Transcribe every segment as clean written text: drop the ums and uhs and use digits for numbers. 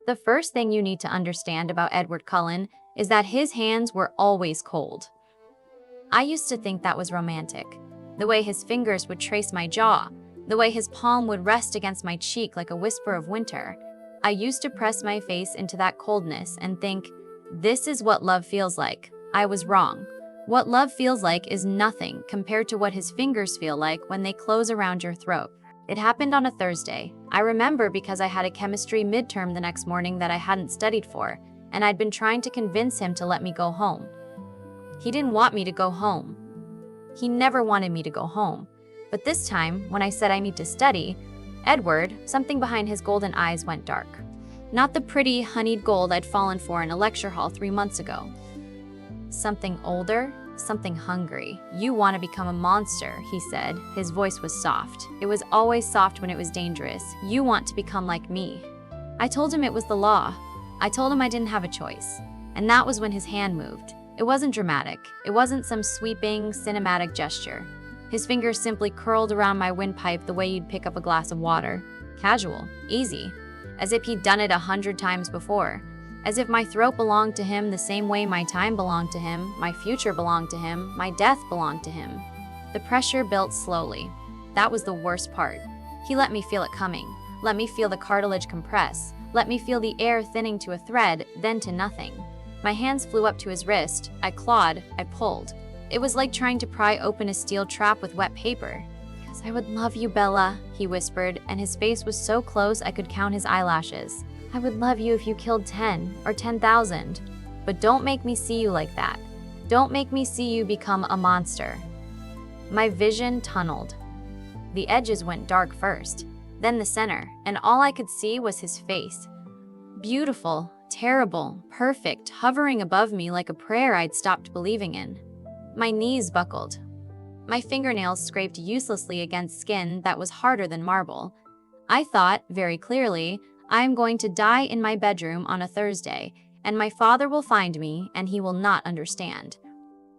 The first thing you need to understand about Edward Cullen is that his hands were always cold. I used to think that was romantic. The way his fingers would trace my jaw, the way his palm would rest against my cheek like a whisper of winter. I used to press my face into that coldness and think, this is what love feels like. I was wrong. What love feels like is nothing compared to what his fingers feel like when they close around your throat. It happened on a Thursday. I remember because I had a chemistry midterm the next morning that I hadn't studied for, and I'd been trying to convince him to let me go home. He didn't want me to go home. He never wanted me to go home. But this time, when I said I need to study, Edward, something behind his golden eyes went dark. Not the pretty, honeyed gold I'd fallen for in a lecture hall 3 months ago. Something older, something hungry. You want to become a monster, he said. His voice was soft. It was always soft when it was dangerous. You want to become like me. I told him it was the law. I told him I didn't have a choice. And that was when his hand moved. It wasn't dramatic. It wasn't some sweeping, cinematic gesture. His fingers simply curled around my windpipe the way you'd pick up a glass of water. Casual, easy, as if he'd done it 100 times before. As if my throat belonged to him the same way my time belonged to him, my future belonged to him, my death belonged to him. The pressure built slowly. That was the worst part. He let me feel it coming. Let me feel the cartilage compress. Let me feel the air thinning to a thread, then to nothing. My hands flew up to his wrist. I clawed. I pulled. It was like trying to pry open a steel trap with wet paper. "Because I would love you, Bella," he whispered, and his face was so close I could count his eyelashes. "I would love you if you killed 10 or 10,000. But don't make me see you like that. Don't make me see you become a monster." My vision tunneled. The edges went dark first, then the center, and all I could see was his face. Beautiful, terrible, perfect, hovering above me like a prayer I'd stopped believing in. My knees buckled. My fingernails scraped uselessly against skin that was harder than marble. I thought, very clearly, I am going to die in my bedroom on a Thursday, and my father will find me, and he will not understand.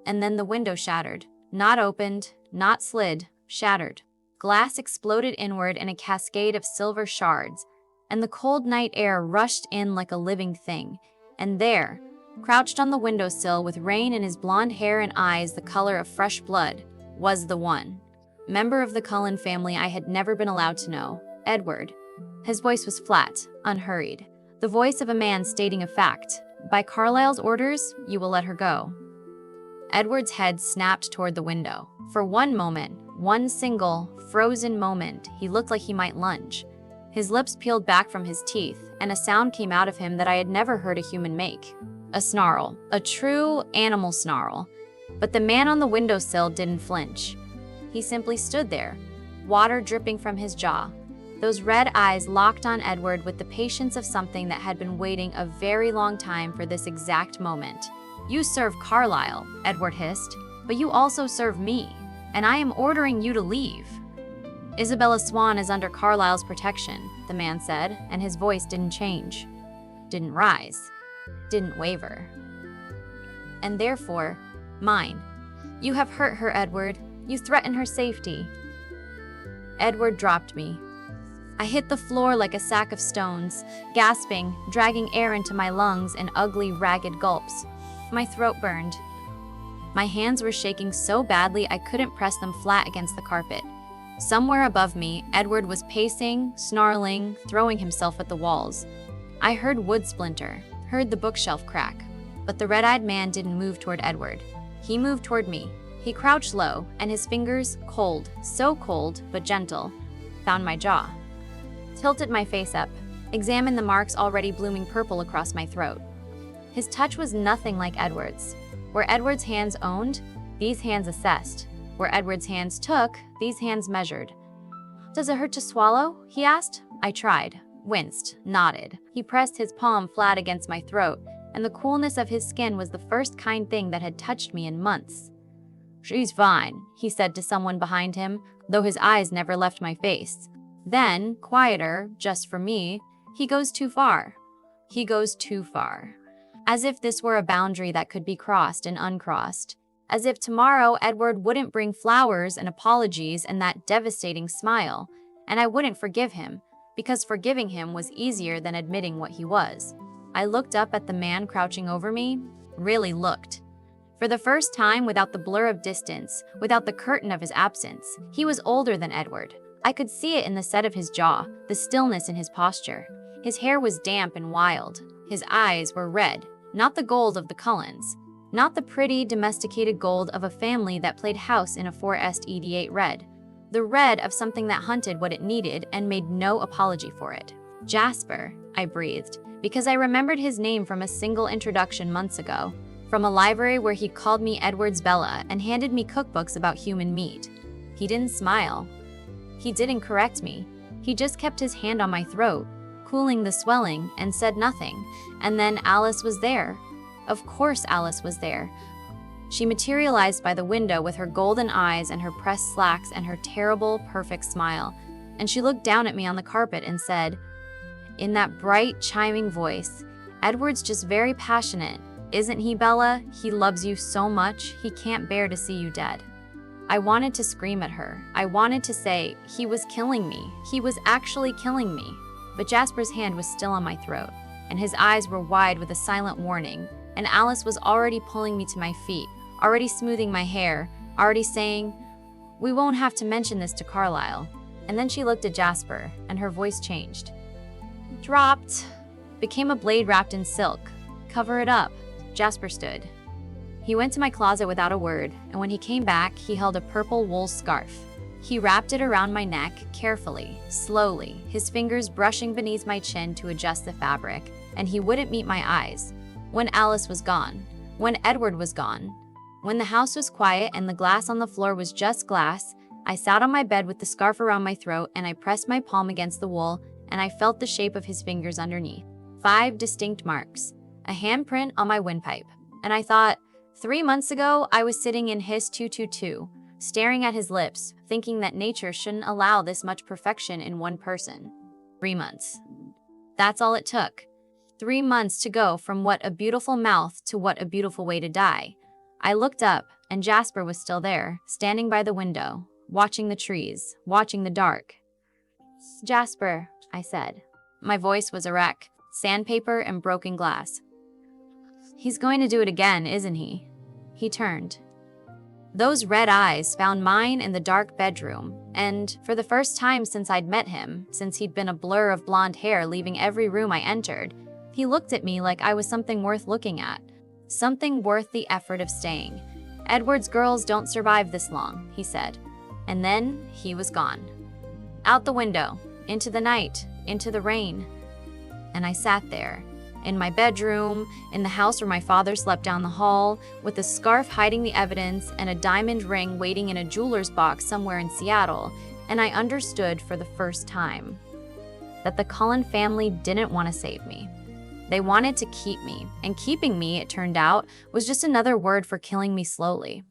And then the window shattered. Not opened, not slid, shattered. Glass exploded inward in a cascade of silver shards, and the cold night air rushed in like a living thing. And there, crouched on the windowsill with rain in his blonde hair and eyes the color of fresh blood, was the one. Member of the Cullen family I had never been allowed to know, Edward. His voice was flat, unhurried. The voice of a man stating a fact. By Carlyle's orders, you will let her go. Edward's head snapped toward the window. For one moment, one single, frozen moment, he looked like he might lunge. His lips peeled back from his teeth, and a sound came out of him that I had never heard a human make. A snarl, a true animal snarl. But the man on the windowsill didn't flinch. He simply stood there, water dripping from his jaw. Those red eyes locked on Edward with the patience of something that had been waiting a very long time for this exact moment. "You serve Carlyle," Edward hissed, "but you also serve me, and I am ordering you to leave." "Isabella Swan is under Carlyle's protection," the man said, and his voice didn't change, didn't rise, didn't waver. "And therefore, mine. You have hurt her, Edward. You threaten her safety." Edward dropped me. I hit the floor like a sack of stones, gasping, dragging air into my lungs in ugly, ragged gulps. My throat burned. My hands were shaking so badly I couldn't press them flat against the carpet. Somewhere above me, Edward was pacing, snarling, throwing himself at the walls. I heard wood splinter, heard the bookshelf crack, but the red-eyed man didn't move toward Edward. He moved toward me. He crouched low, and his fingers, cold, so cold, but gentle, found my jaw. Tilted my face up, examined the marks already blooming purple across my throat. His touch was nothing like Edward's. Where Edward's hands owned, these hands assessed. Where Edward's hands took, these hands measured. "Does it hurt to swallow?" he asked. I tried, winced, nodded. He pressed his palm flat against my throat, and the coolness of his skin was the first kind thing that had touched me in months. "She's fine," he said to someone behind him, though his eyes never left my face. Then, quieter, just for me, "He goes too far. He goes too far." As if this were a boundary that could be crossed and uncrossed. As if tomorrow Edward wouldn't bring flowers and apologies and that devastating smile, and I wouldn't forgive him, because forgiving him was easier than admitting what he was. I looked up at the man crouching over me, really looked. For the first time, without the blur of distance, without the curtain of his absence, he was older than Edward. I could see it in the set of his jaw, the stillness in his posture. His hair was damp and wild. His eyes were red, not the gold of the Cullens, not the pretty, domesticated gold of a family that played house in a 4S-88 red. The red of something that hunted what it needed and made no apology for it. Jasper, I breathed, because I remembered his name from a single introduction months ago, from a library where he called me Edward's Bella and handed me cookbooks about human meat. He didn't smile. He didn't correct me. He just kept his hand on my throat, cooling the swelling, and said nothing. And then Alice was there. Of course Alice was there. She materialized by the window with her golden eyes and her pressed slacks and her terrible, perfect smile. And she looked down at me on the carpet and said, in that bright, chiming voice, "Edward's just very passionate. Isn't he, Bella? He loves you so much, he can't bear to see you dead." I wanted to scream at her. I wanted to say, he was killing me. He was actually killing me. But Jasper's hand was still on my throat, and his eyes were wide with a silent warning, and Alice was already pulling me to my feet, already smoothing my hair, already saying, "We won't have to mention this to Carlisle." And then she looked at Jasper, and her voice changed. Dropped. Became a blade wrapped in silk. Cover it up. Jasper stood. He went to my closet without a word, and when he came back, he held a purple wool scarf. He wrapped it around my neck, carefully, slowly, his fingers brushing beneath my chin to adjust the fabric, and he wouldn't meet my eyes. When Alice was gone, when Edward was gone, when the house was quiet and the glass on the floor was just glass, I sat on my bed with the scarf around my throat and I pressed my palm against the wool, and I felt the shape of his fingers underneath. 5 distinct marks, a handprint on my windpipe, and I thought, 3 months ago, I was sitting in his 222, staring at his lips, thinking that nature shouldn't allow this much perfection in one person. 3 months. That's all it took. 3 months to go from what a beautiful mouth to what a beautiful way to die. I looked up, and Jasper was still there, standing by the window, watching the trees, watching the dark. "Jasper," I said. My voice was a wreck, sandpaper and broken glass. "He's going to do it again, isn't he?" He turned. Those red eyes found mine in the dark bedroom, and for the first time since I'd met him, since he'd been a blur of blonde hair leaving every room I entered, he looked at me like I was something worth looking at, something worth the effort of staying. "Edward's girls don't survive this long," he said. And then he was gone. Out the window, into the night, into the rain. And I sat there, in my bedroom, in the house where my father slept down the hall, with a scarf hiding the evidence and a diamond ring waiting in a jeweler's box somewhere in Seattle, and I understood for the first time that the Cullen family didn't want to save me. They wanted to keep me, and keeping me, it turned out, was just another word for killing me slowly.